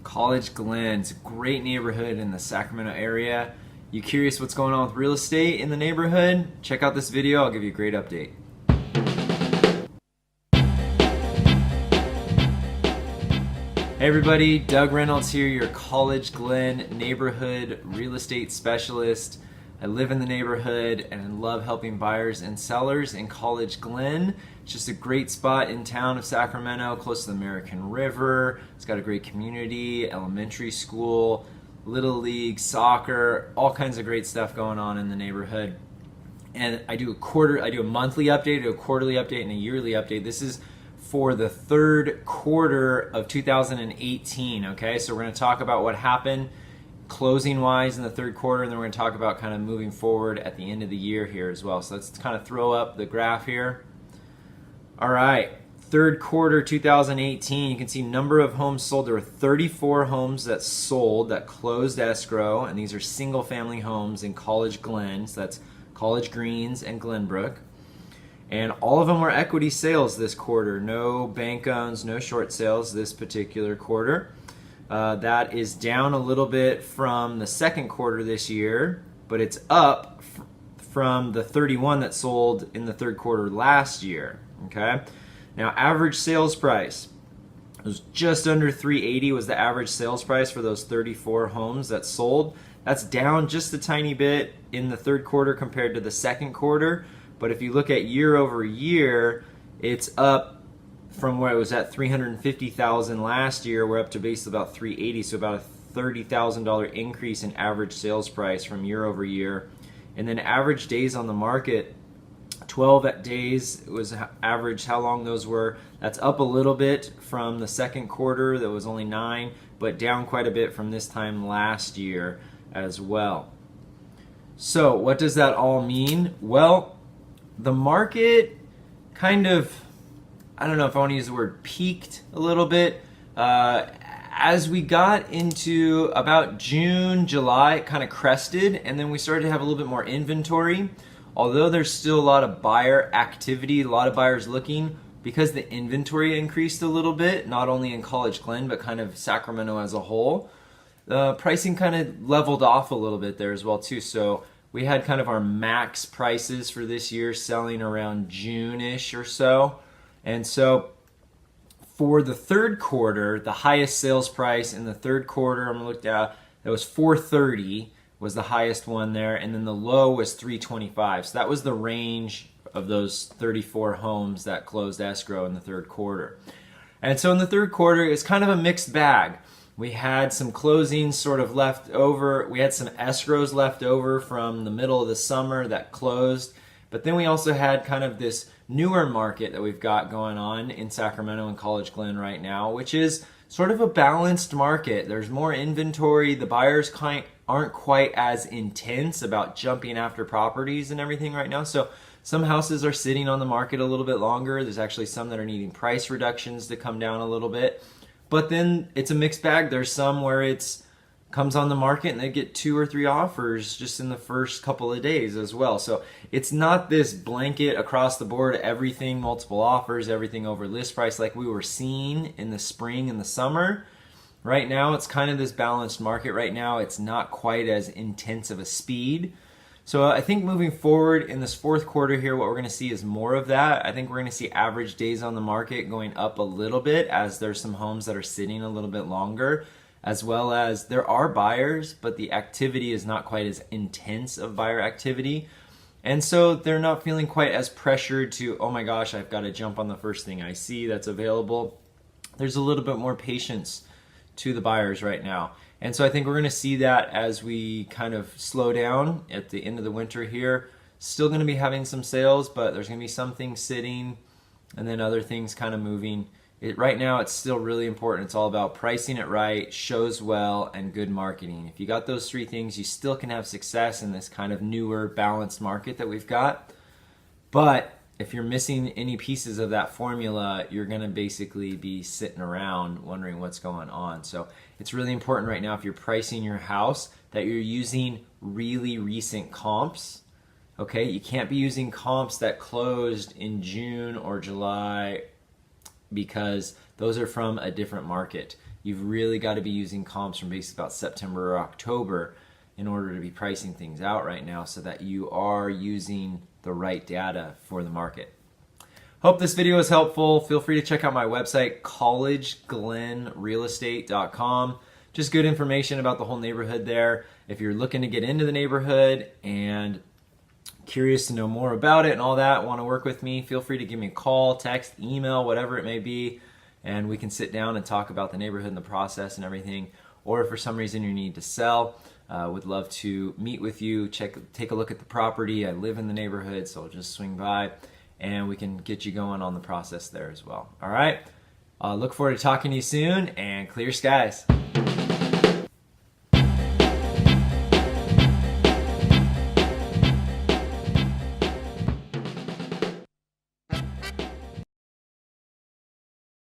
College-Glen. It's a great neighborhood in the Sacramento area. You curious what's going on with real estate in the neighborhood? Check out this video, I'll give you a great update. Hey everybody, Doug Reynolds here, your College-Glen neighborhood real estate specialist. I live in the neighborhood and I love helping buyers and sellers in College-Glen. It's just a great spot in town of Sacramento, close to the American River. It's got a great community, elementary school, little league, soccer, all kinds of great stuff going on in the neighborhood. And I do a monthly update, I do a quarterly update, and a yearly update. This is for the third quarter of 2018, okay? So we're gonna talk about what happened closing wise in the third quarter, and then we're going to talk about kind of moving forward at the end of the year here as well. So let's kind of throw up the graph here. All right, third quarter 2018, you can see number of homes sold. There were 34 homes that sold that closed escrow, and these are single family homes in College-Glen. So that's College, Greens, and Glenbrook. And all of them were equity sales this quarter. No bank owns, no short sales this particular quarter. That is down a little bit from the second quarter this year, but it's up from the 31 that sold in the third quarter last year. Okay. Now, average sales price was just under 380 was the average sales price for those 34 homes that sold. That's down just a tiny bit in the third quarter compared to the second quarter. But if you look at year over year, it's up from where it was at 350,000 last year. We're up to basically about 380, so about a $30,000 increase in average sales price from year over year. And then average days on the market, 12 days was average how long those were. That's up a little bit from the second quarter that was only 9, but down quite a bit from this time last year as well. So what does that all mean? Well, the market kind of, I don't know if I want to use the word peaked a little bit. As we got into about June, July, it kind of crested, and then we started to have a little bit more inventory. Although there's still a lot of buyer activity, a lot of buyers looking, because the inventory increased a little bit, not only in College-Glen, but kind of Sacramento as a whole. The pricing kind of leveled off a little bit there as well too. So we had kind of our max prices for this year selling around June-ish or so. And so for the third quarter, the highest sales price in the third quarter, I'm gonna look down, that was 430 was the highest one there, and then the low was 325. So that was the range of those 34 homes that closed escrow in the third quarter. And so in the third quarter, it's kind of a mixed bag. We had some closings sort of left over. We had some escrows left over from the middle of the summer that closed. But then we also had kind of this newer market that we've got going on in Sacramento and College-Glen right now, which is sort of a balanced market. There's more inventory. The buyers aren't quite as intense about jumping after properties and everything right now. So some houses are sitting on the market a little bit longer. There's actually some that are needing price reductions to come down a little bit. But then it's a mixed bag. There's some where it's comes on the market and they get 2 or 3 offers just in the first couple of days as well. So it's not this blanket across the board, everything, multiple offers, everything over list price like we were seeing in the spring and the summer. Right now, it's kind of this balanced market. Right now, it's not quite as intense of a speed. So I think moving forward in this fourth quarter here, what we're gonna see is more of that. I think we're gonna see average days on the market going up a little bit as there's some homes that are sitting a little bit longer, as well as there are buyers, but the activity is not quite as intense of buyer activity. And so they're not feeling quite as pressured to, oh my gosh, I've got to jump on the first thing I see that's available. There's a little bit more patience to the buyers right now. And so I think we're going to see that as we kind of slow down at the end of the winter here. Still going to be having some sales, but there's going to be some things sitting and then other things kind of moving. Right now, it's still really important. It's all about pricing it right, shows well, and good marketing. If you got those 3 things, you still can have success in this kind of newer, balanced market that we've got. But if you're missing any pieces of that formula, you're going to basically be sitting around wondering what's going on. So it's really important right now, if you're pricing your house, that you're using really recent comps. Okay, you can't be using comps that closed in June or July because those are from a different market. you've really got to be using comps from basically about September or October in order to be pricing things out right now so that you are using the right data for the market. Hope this video is helpful. Feel free to check out my website, College-glenrealestate.com. Just good information about the whole neighborhood there. If you're looking to get into the neighborhood and curious to know more about it and all that, want to work with me, feel free to give me a call, text, email, whatever it may be, and we can sit down and talk about the neighborhood and the process and everything. Or if for some reason you need to sell, would love to meet with you, take a look at the property. I live in the neighborhood, so I'll just swing by and we can get you going on the process there as well. All right, look forward to talking to you soon, and clear skies.